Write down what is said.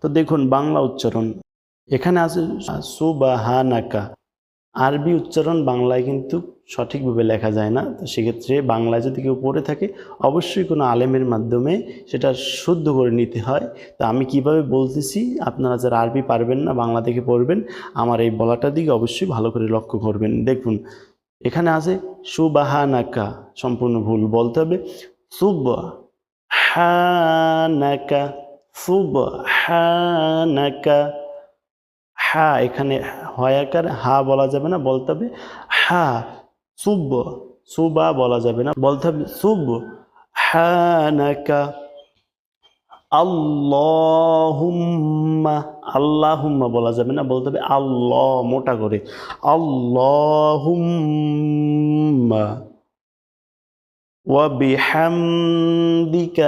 তো দেখুন বাংলা উচ্চারণ এখানে আছে সুবহানাকা। আরবি উচ্চারণ বাংলায় কিন্তু সঠিকভাবে লেখা যায় না। তো সেক্ষেত্রে বাংলায় যদি কেউ পড়ে থাকে অবশ্যই কোনো আলেমের মাধ্যমে সেটা শুদ্ধ করে নিতে হয়। তো আমি কিভাবে বলতেছি, আপনারা যারা আরবি পারবেন না বাংলা থেকে পড়বেন, আমার এই বলাটার দিকে অবশ্যই ভালো করে লক্ষ্য করবেন। দেখুন এখানে আছে সুবহানাকা, সম্পূর্ণ ভুল, বলতে হবে সুবহানাকা, সুবহানাকা। হা এখানে হয় আকার, হা বলা যাবে না, বলতে হবে হা। সুব, সুবা বলা যাবে না, বলতে হবে সুব হানাকা। আল্লাহুম্মা, আল্লাহুম্মা বলা যাবে না, বলতে হবে আল্লাহ, মোটা করে আল্লাহুম্মা। ওয়া বিহামদিকা